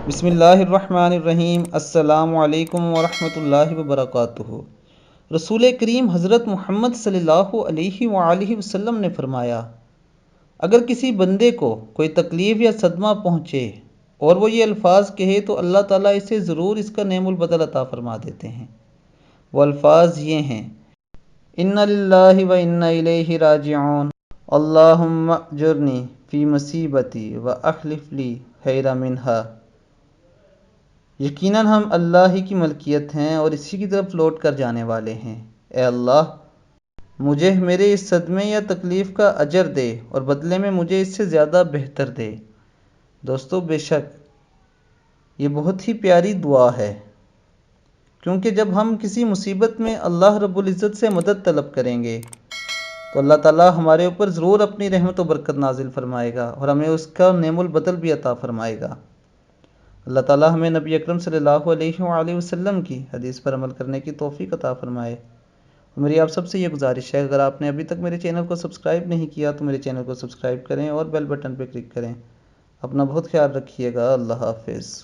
بسم اللہ الرحمن الرحیم۔ السلام علیکم ورحمۃ اللہ وبرکاتہ۔ رسول کریم حضرت محمد صلی اللہ علیہ وآلہ وسلم نے فرمایا، اگر کسی بندے کو کوئی تکلیف یا صدمہ پہنچے اور وہ یہ الفاظ کہے تو اللہ تعالیٰ اسے ضرور اس کا نعم البدل عطا فرما دیتے ہیں۔ وہ الفاظ یہ ہیں: انا للہ و انا الیہ راجعون، اللہم اجرنی فی مصیبتی و اخلف لی خیرا منہا۔ یقیناً ہم اللہ ہی کی ملکیت ہیں اور اسی کی طرف لوٹ کر جانے والے ہیں۔ اے اللہ، مجھے میرے اس صدمے یا تکلیف کا اجر دے اور بدلے میں مجھے اس سے زیادہ بہتر دے۔ دوستو، بے شک یہ بہت ہی پیاری دعا ہے، کیونکہ جب ہم کسی مصیبت میں اللہ رب العزت سے مدد طلب کریں گے تو اللہ تعالیٰ ہمارے اوپر ضرور اپنی رحمت و برکت نازل فرمائے گا اور ہمیں اس کا نعم البدل بھی عطا فرمائے گا۔ اللہ تعالیٰ ہمیں نبی اکرم صلی اللہ علیہ وآلہ وسلم کی حدیث پر عمل کرنے کی توفیق عطا فرمائے۔ اور میری آپ سب سے یہ گزارش ہے، اگر آپ نے ابھی تک میرے چینل کو سبسکرائب نہیں کیا تو میرے چینل کو سبسکرائب کریں اور بیل بٹن پہ کلک کریں۔ اپنا بہت خیال رکھیے گا۔ اللہ حافظ۔